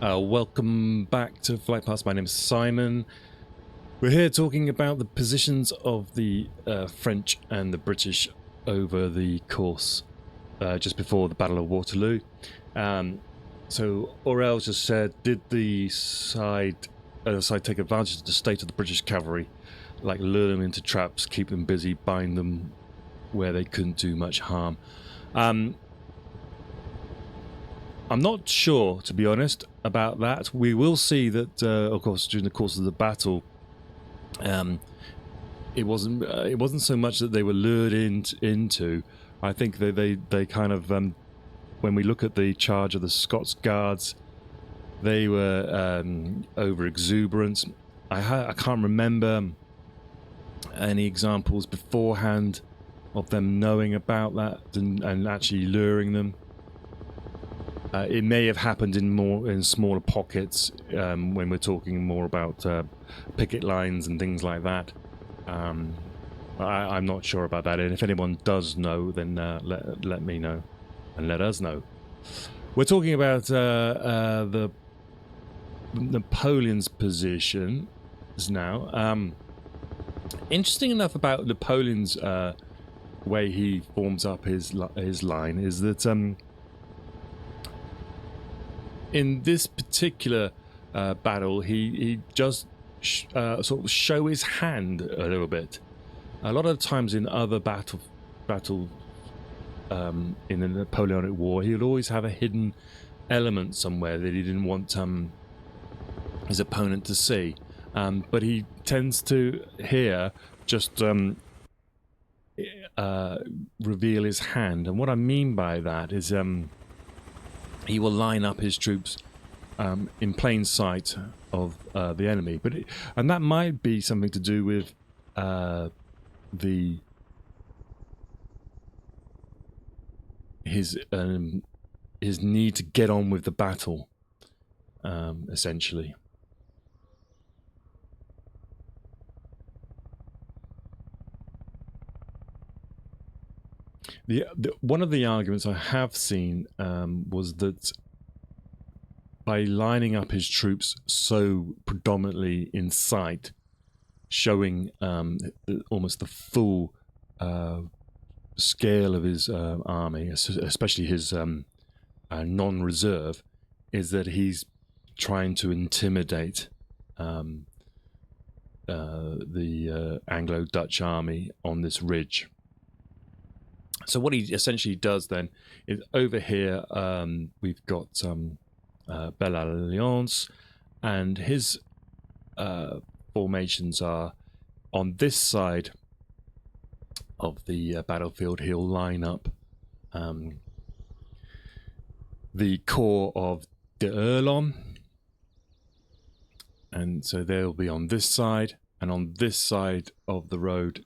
Welcome back to Flight Pass. My name is Simon. We're here talking about the positions of the French and the British over the course just before the Battle of Waterloo. So Aurel just said, did the side take advantage of the state of the British cavalry, like lure them into traps, keep them busy, bind them where they couldn't do much harm? I'm not sure, to be honest, about that. We will see that, of course, during the course of the battle, it wasn't so much that they were lured into. I think they kind of, when we look at the charge of the Scots Guards, they were over exuberant. I can't remember any examples beforehand of them knowing about that and actually luring them. It may have happened in smaller pockets when we're talking more about picket lines and things like that. I'm not sure about that, and if anyone does know, then let me know and let us know. We're talking about the Napoleon's position now. Interesting enough about Napoleon's way he forms up his line is that in this particular battle, he just sort of show his hand a little bit. A lot of times in other battle in the Napoleonic War, he would always have a hidden element somewhere that he didn't want his opponent to see. But he tends to here just reveal his hand. And what I mean by that is he will line up his troops in plain sight of the enemy, and that might be something to do with his need to get on with the battle, essentially. One of the arguments I have seen was that by lining up his troops so predominantly in sight, showing almost the full scale of his army, especially his non-reserve, is that he's trying to intimidate the Anglo-Dutch army on this ridge. So what he essentially does then is over here we've got Belle Alliance, and his formations are on this side of the battlefield. He'll line up the corps of de Erlon, and so they'll be on this side, and on this side of the road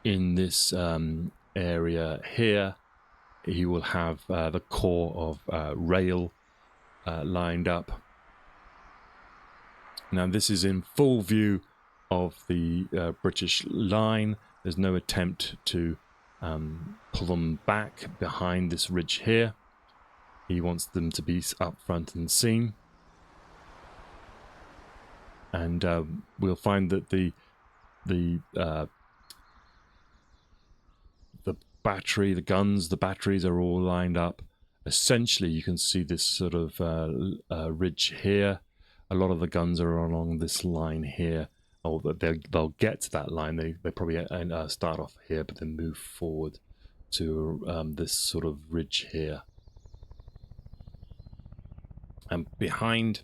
in this area here, he will have the corps of rail lined up. Now this is in full view of the British line. There's no attempt to pull them back behind this ridge here. He wants them to be up front and seen. And we'll find that the battery, the guns, the batteries are all lined up. Essentially, you can see this sort of ridge here. A lot of the guns are along this line here. Oh, they'll get to that line. They probably start off here, but then move forward to this sort of ridge here. And behind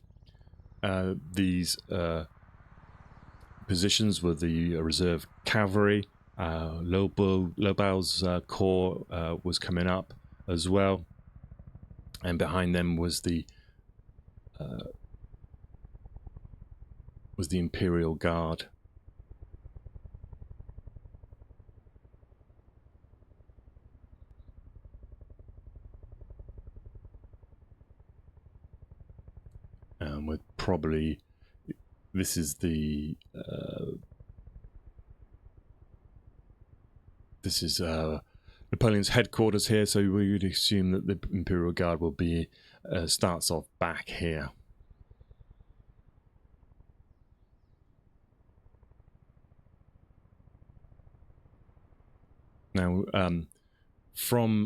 these positions were the reserve cavalry. Lobau's corps was coming up as well, and behind them was the Imperial Guard. With probably this is Napoleon's headquarters here, so we would assume that the Imperial Guard will be starts off back here. Now, from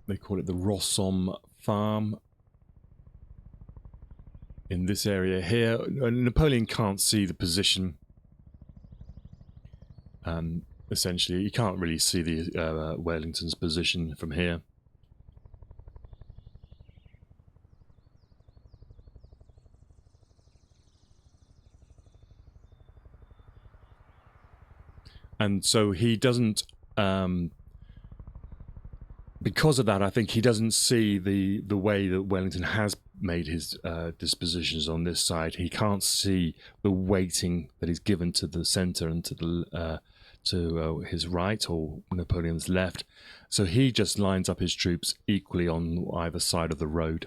they call it the Rossom farm in this area here, Napoleon can't see the position. Essentially, you can't really see the Wellington's position from here. And so he doesn't, because of that, I think he doesn't see the way that Wellington has made his dispositions on this side. He can't see the weighting that is given to the centre and to the his right or Napoleon's left. So he just lines up his troops equally on either side of the road.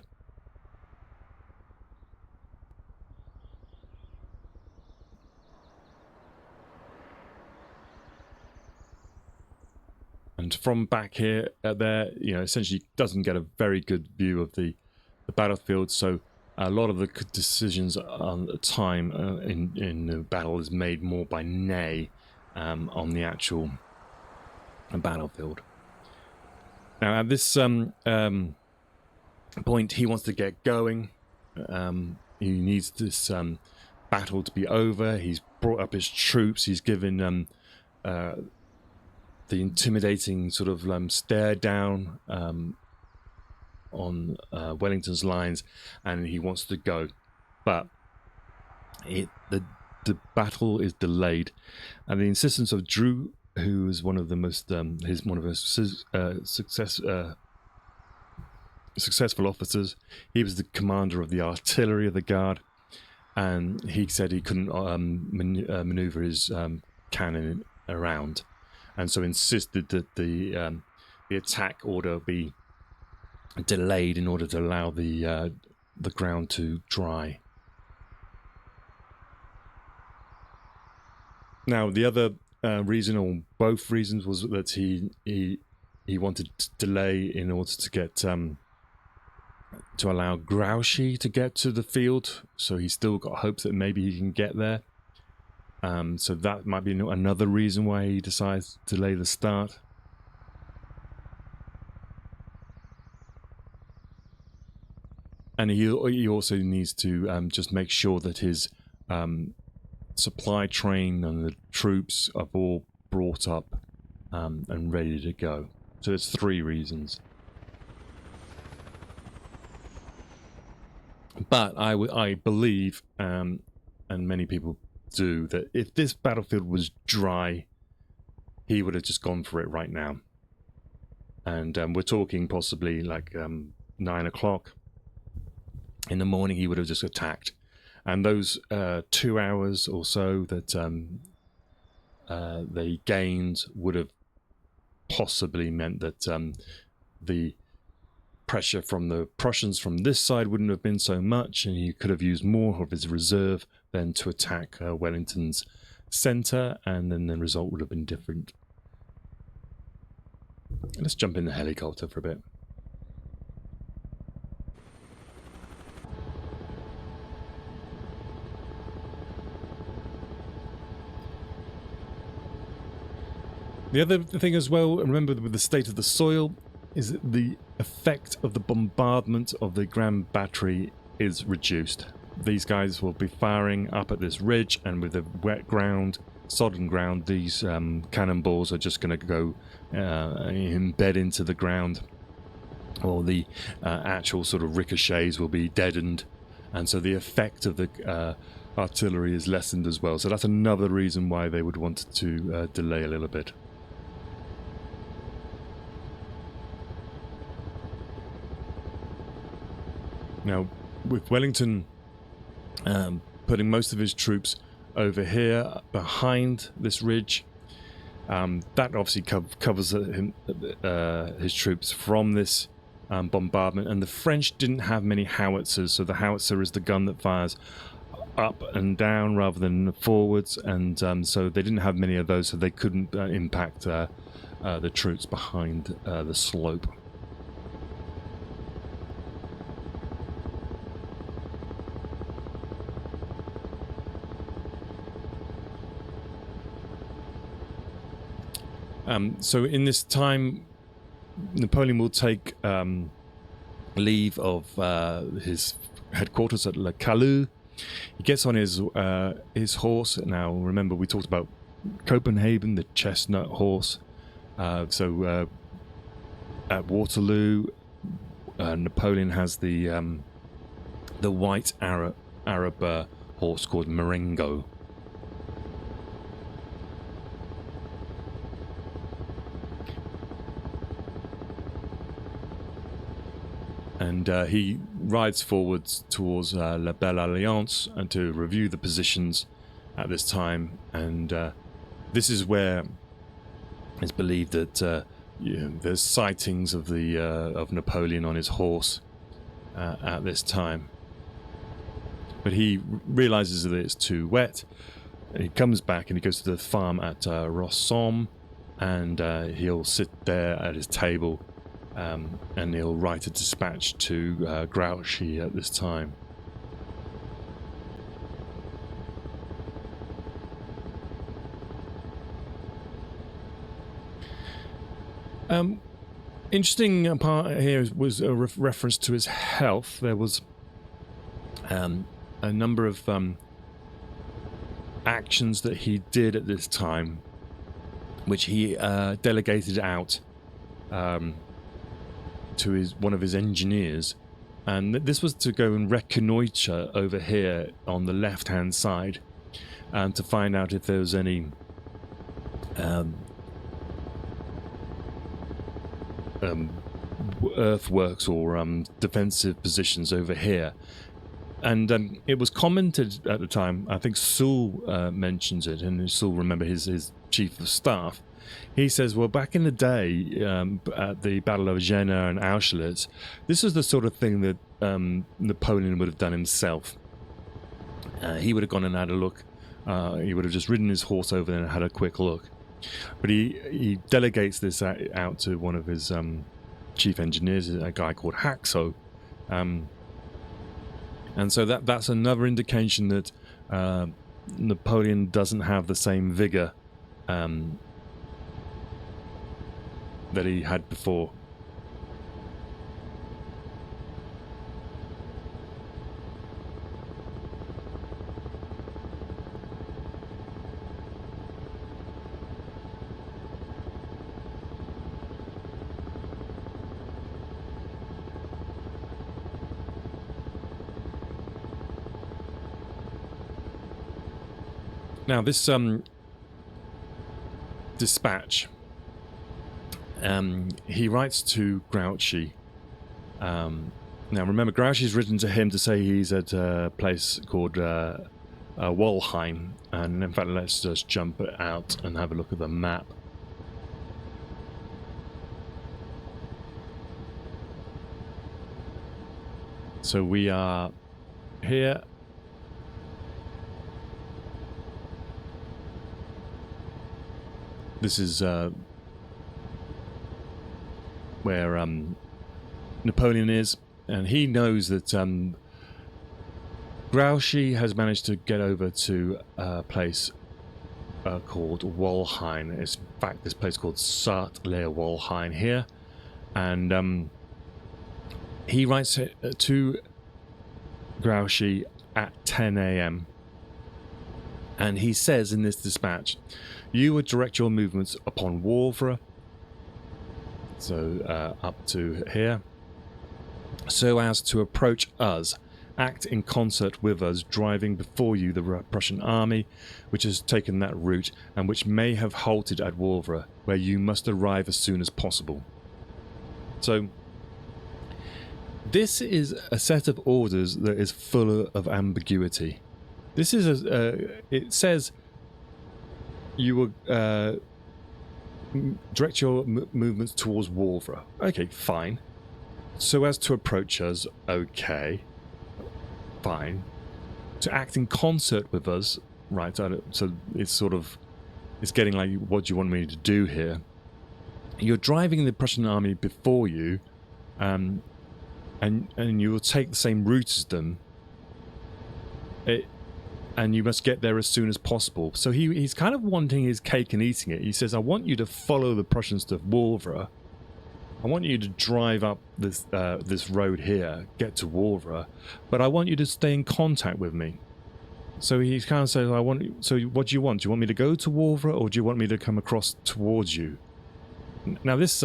And from back here, there, essentially doesn't get a very good view of the battlefield. So a lot of the decisions on the time in the battle is made more by Ney on the actual battlefield. Now at this point, he wants to get going. He needs this battle to be over. He's brought up his troops. He's given the intimidating sort of stare down on Wellington's lines, and he wants to go, but the battle is delayed, and the insistence of Drew, who is one of the most successful officers. He was the commander of the artillery of the guard, and he said he couldn't maneuver his cannon around, and so insisted that the attack order be delayed in order to allow the ground to dry. Now, the other reason, or both reasons, was that he wanted to delay in order to get to allow Grouchy to get to the field. So he's still got hopes that maybe he can get there. So that might be another reason why he decides to delay the start. And he also needs to just make sure that his supply train and the troops are all brought up and ready to go. So there's three reasons. But I believe, and many people do, that if this battlefield was dry, he would have just gone for it right now. And we're talking possibly like 9 o'clock in the morning, he would have just attacked. And those 2 hours or so that they gained would have possibly meant that the pressure from the Prussians from this side wouldn't have been so much, and he could have used more of his reserve than to attack Wellington's centre, and then the result would have been different. Let's jump in the helicopter for a bit. The other thing as well, remember with the state of the soil, is that the effect of the bombardment of the Grand Battery is reduced. These guys will be firing up at this ridge, and with the wet ground, sodden ground, these cannonballs are just going to go embed into the ground, or the actual sort of ricochets will be deadened, and so the effect of the artillery is lessened as well. So that's another reason why they would want to delay a little bit. Now, with Wellington putting most of his troops over here behind this ridge, that obviously covers his troops from this bombardment. And the French didn't have many howitzers, so the howitzer is the gun that fires up and down rather than forwards, and so they didn't have many of those, so they couldn't impact the troops behind the slope. So in this time, Napoleon will take leave of his headquarters at Le Caillou. He gets on his horse. Now, remember, we talked about Copenhagen, the chestnut horse. So at Waterloo, Napoleon has the white Arab horse called Marengo. And he rides forwards towards La Belle Alliance and to review the positions at this time. And this is where it's believed that there's sightings of of Napoleon on his horse at this time. But he realizes that it's too wet. And he comes back and he goes to the farm at Rossomme, and he'll sit there at his table. And he'll write a dispatch to Grouchy at this time. Interesting part here was a reference to his health. There was a number of actions that he did at this time, which he delegated out to one of his engineers, and this was to go and reconnoitre over here on the left-hand side, and to find out if there was any earthworks or defensive positions over here. And it was commented at the time, I think Soult mentions it, and Soult, remember, his chief of staff. He says, well, back in the day, at the Battle of Jena and Austerlitz, this is the sort of thing that Napoleon would have done himself. He would have gone and had a look. He would have just ridden his horse over there and had a quick look. But he delegates this out to one of his chief engineers, a guy called Haxo. And so that's another indication that Napoleon doesn't have the same vigor that he had before. Now this dispatch, he writes to Grouchy. Now remember, Grouchy's written to him to say he's at a place called Walheim, and in fact let's just jump out and have a look at the map. So we are here. This is where Napoleon is, and he knows that Grouchy has managed to get over to a place called Walheim. It's in fact this place called Sartre-les-Walheim here, and he writes to Grouchy at 10 a.m. and he says in this dispatch, "You would direct your movements upon Wavre," so up to here, "so as to approach us. Act in concert with us, driving before you the Prussian army, which has taken that route, and which may have halted at Wavre, where you must arrive as soon as possible." So this is a set of orders that is full of ambiguity. This is it says you will direct your movements towards Wavre. Okay, fine. So as to approach us. Okay, fine. To act in concert with us. Right, so it's sort of, it's getting like, what do you want me to do here? You're driving the Prussian army before you, and you will take the same route as them. And you must get there as soon as possible. So he's kind of wanting his cake and eating it. He says, I want you to follow the Prussians to Wavre. I want you to drive up this road here, get to Wavre, but I want you to stay in contact with me. So he's kind of saying, so what do you want? Do you want me to go to Wavre, or do you want me to come across towards you? Now this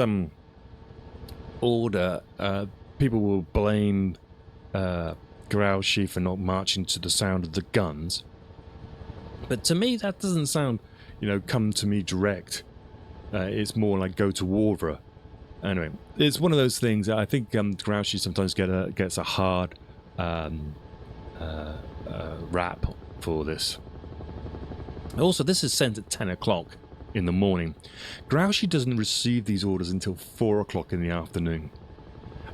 order, people will blame Grouchy for not marching to the sound of the guns, but to me that doesn't sound, come to me direct. It's more like go to Wavre. Anyway, it's one of those things that I think Grouchy sometimes gets a hard rap for this. Also, this is sent at 10 o'clock in the morning. Grouchy doesn't receive these orders until 4 o'clock in the afternoon,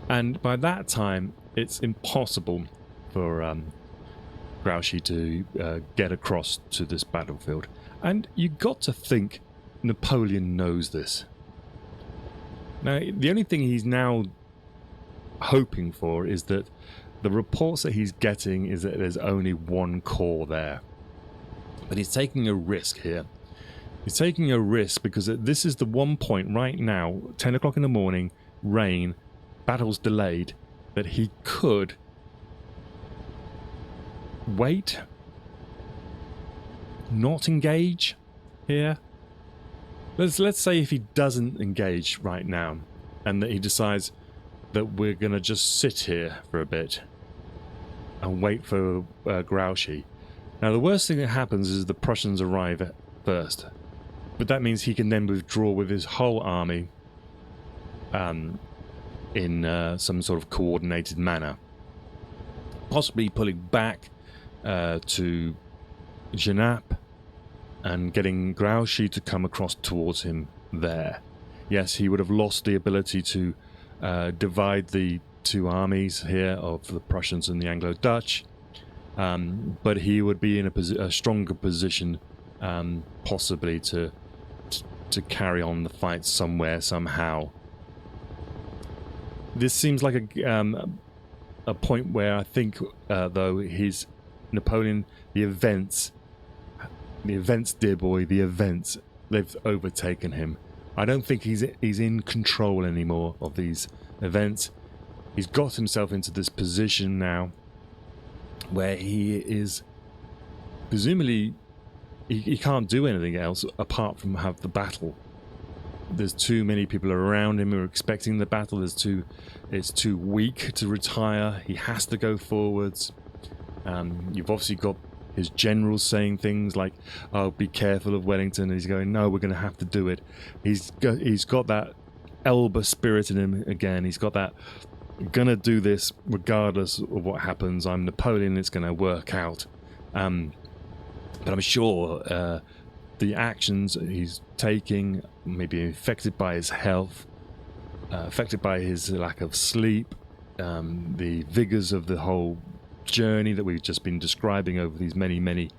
and by that time it's impossible for Grouchy to get across to this battlefield. And you got to think Napoleon knows this. Now, the only thing he's now hoping for is that the reports that he's getting is that there's only one corps there. But he's taking a risk here. He's taking a risk because this is the one point right now, 10 o'clock in the morning, rain, battle's delayed, that he could wait, not engage here. Let's say if he doesn't engage right now, and that he decides that we're going to just sit here for a bit and wait for Grouchy. Now the worst thing that happens is the Prussians arrive first, but that means he can then withdraw with his whole army in some sort of coordinated manner, possibly pulling back to Genappe and getting Grouchy to come across towards him there. Yes, he would have lost the ability to divide the two armies here of the Prussians and the Anglo-Dutch, but he would be in a stronger position, possibly to carry on the fight somewhere, somehow. This seems like a point where I think, though, Napoleon, the events, dear boy, the events, they've overtaken him. I don't think he's in control anymore of these events. He's got himself into this position now where he is, presumably, he can't do anything else apart from have the battle. There's too many people around him who are expecting the battle. It's too weak to retire. He has to go forwards. You've obviously got his generals saying things like, "Oh, be careful of Wellington." And he's going, "No, we're going to have to do it." He's got that Elba spirit in him again. He's got that, "Gonna do this regardless of what happens. I'm Napoleon. It's going to work out." But I'm sure the actions he's taking may be affected by his health, affected by his lack of sleep, the vigors of the whole journey that we've just been describing over these many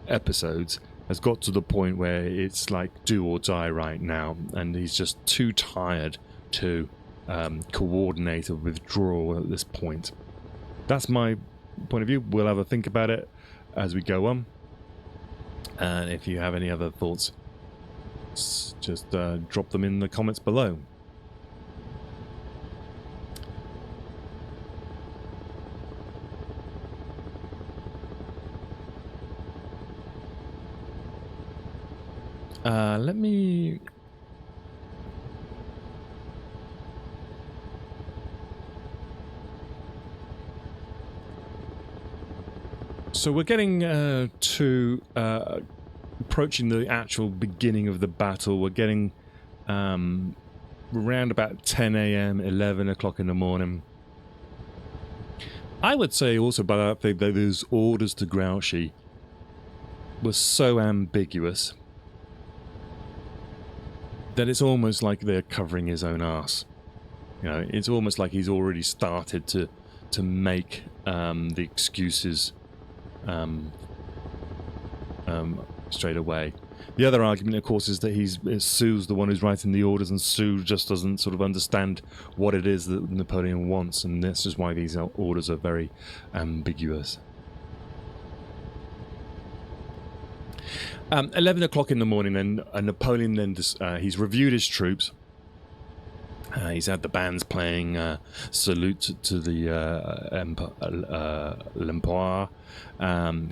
episodes has got to the point where it's like do or die right now, and he's just too tired to coordinate a withdrawal at this point. That's my point of view. We'll have a think about it as we go on, and if you have any other thoughts, just drop them in the comments below. Let me... So we're getting to approaching the actual beginning of the battle. We're getting around about 10 a.m., 11 o'clock in the morning. I would say also by that thing that those orders to Grouchy were so ambiguous that it's almost like they're covering his own arse. You know, it's almost like he's already started to make the excuses straight away. The other argument, of course, is that Sue's the one who's writing the orders, and Sue just doesn't sort of understand what it is that Napoleon wants, and this is why these orders are very ambiguous. 11 o'clock in the morning, then Napoleon he's reviewed his troops. He's had the bands playing Salute to the l'Empereur.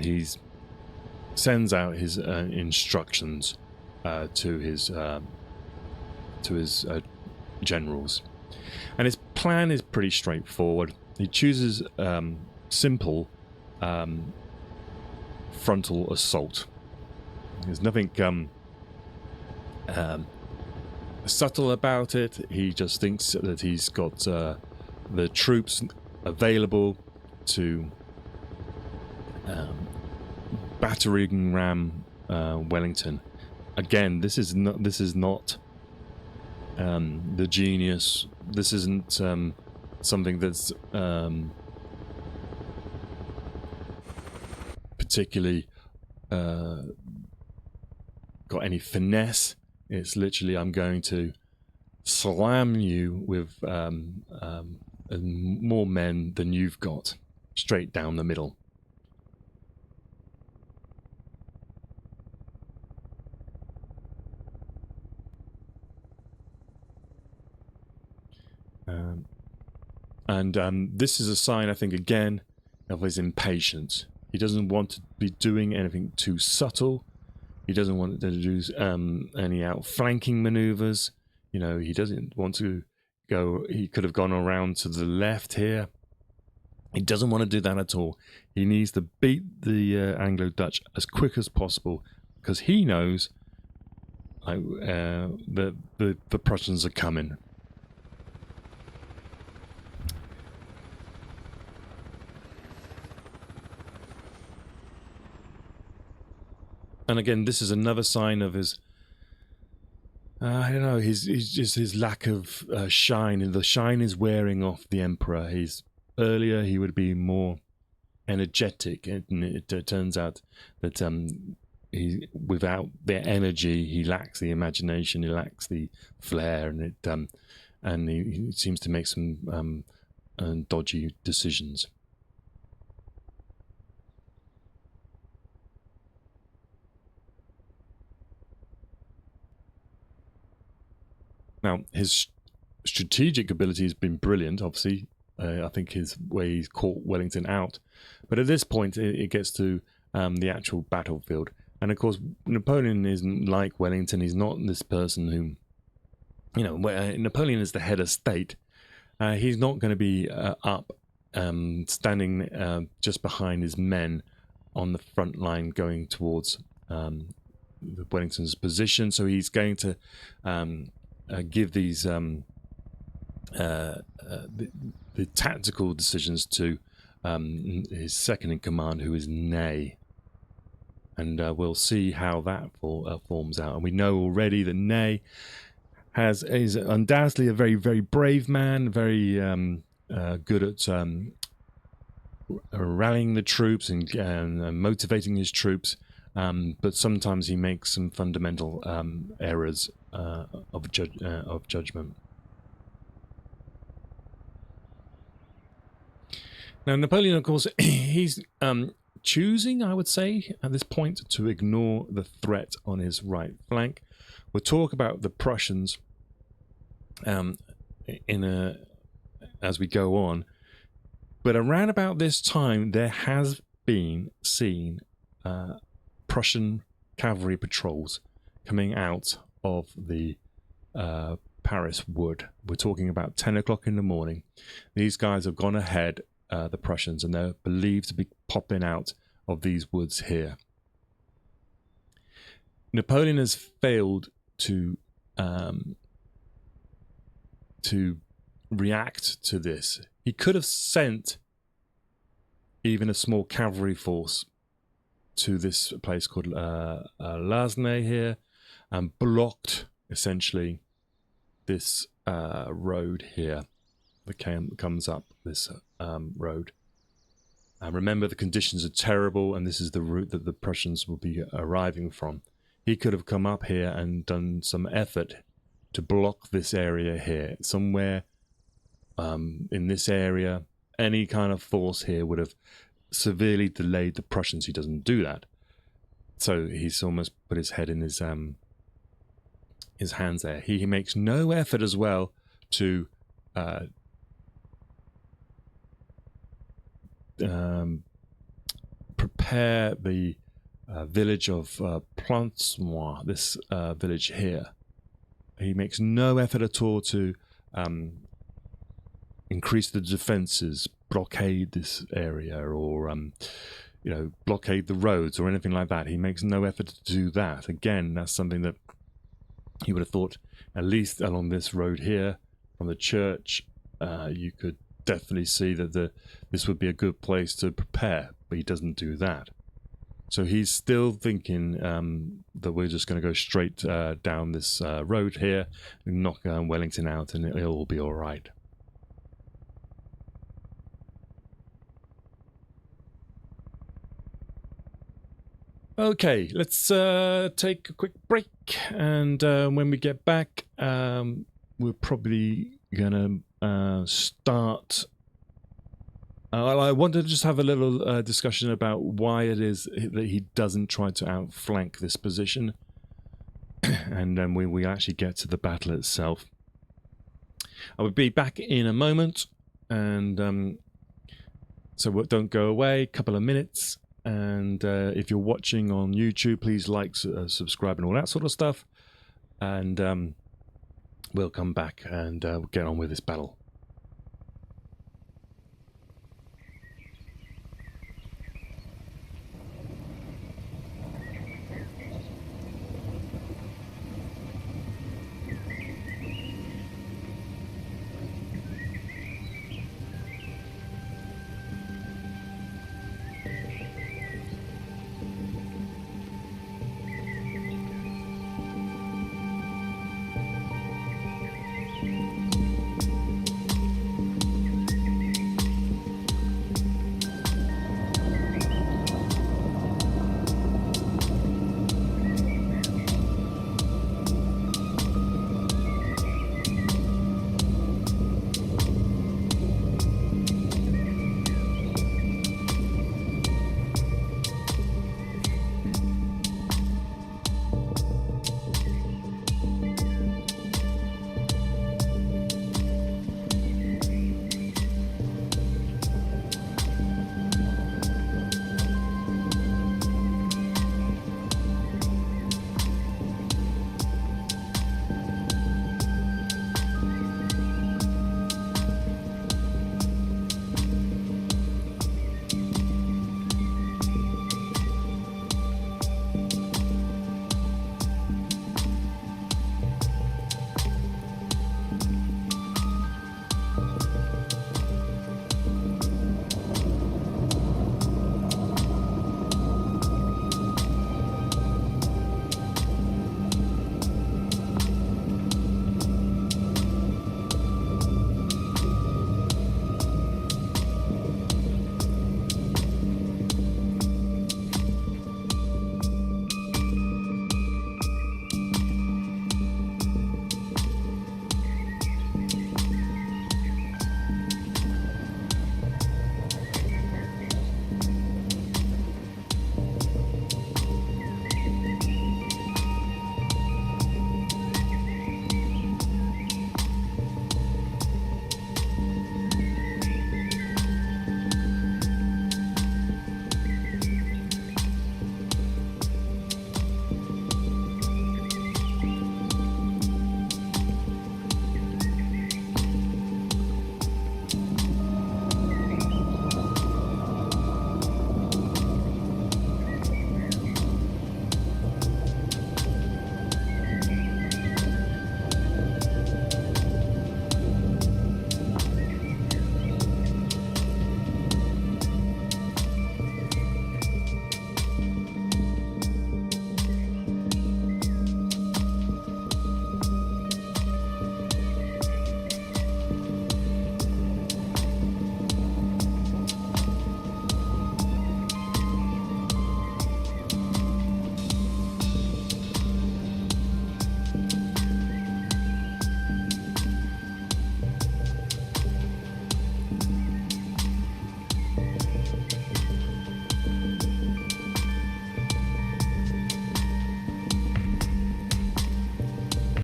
He sends out his instructions to his generals, and his plan is pretty straightforward. He chooses simple frontal assault. There's nothing subtle about it. He just thinks that he's got the troops available to battering ram Wellington. Again, this is not the genius. This isn't something that's particularly got any finesse. It's literally, I'm going to slam you with more men than you've got, straight down the middle. This is a sign, I think, again, of his impatience. He doesn't want to be doing anything too subtle. He doesn't want to do any outflanking maneuvers. You know, he doesn't want to go. He could have gone around to the left here. He doesn't want to do that at all. He needs to beat the Anglo-Dutch as quick as possible, because he knows that the Prussians are coming. And again, this is another sign of his, I don't know, his lack of shine. And the shine is wearing off the Emperor. Earlier he would be more energetic, and it turns out that without the energy, he lacks the imagination, he lacks the flair, and he seems to make some dodgy decisions. Now, his strategic ability has been brilliant, obviously. I think his way he's caught Wellington out. But at this point, it gets to the actual battlefield. And of course, Napoleon isn't like Wellington. He's not this person who, Napoleon is the head of state. He's not going to be up, standing just behind his men on the front line going towards Wellington's position. So he's going to give these the tactical decisions to his second in command, who is Ney, and we'll see how that forms out. And we know already that Ney is undoubtedly a very, very brave man, very good at rallying the troops and motivating his troops. But sometimes he makes some fundamental errors of judgment. Now, Napoleon, of course, he's choosing, I would say, at this point, to ignore the threat on his right flank. We'll talk about the Prussians as we go on. But around about this time, there has been seen Prussian cavalry patrols coming out of the Paris wood. We're talking about 10 o'clock in the morning. These guys have gone ahead, the Prussians, and they're believed to be popping out of these woods here. Napoleon has failed to react to this. He could have sent even a small cavalry force to this place called Lasnay here, and blocked essentially this road here that comes up this road. And remember, the conditions are terrible, and this is the route that the Prussians will be arriving from. he could have come up here and done some effort to block this area here. Somewhere in this area, any kind of force here would have severely delayed the Prussians. He doesn't do that. So he's almost put his head in his hands there. He makes no effort as well to prepare the village of Plantois, this village here. He makes no effort at all to increase the defenses, blockade this area, or blockade the roads or anything like that. He makes no effort to do that. Again, that's something that he would have thought, at least along this road here from the church, you could definitely see that this would be a good place to prepare, but he doesn't do that. So he's still thinking that we're just going to go straight down this road here and knock Wellington out, and it'll all be all right. Okay, let's take a quick break, and when we get back, we're probably going to start. I wanted to just have a little discussion about why it is that he doesn't try to outflank this position, and then when we actually get to the battle itself. I will be back in a moment, and so don't go away, a couple of minutes. And if you're watching on YouTube, please like, subscribe, and all that sort of stuff. And we'll come back and get on with this battle.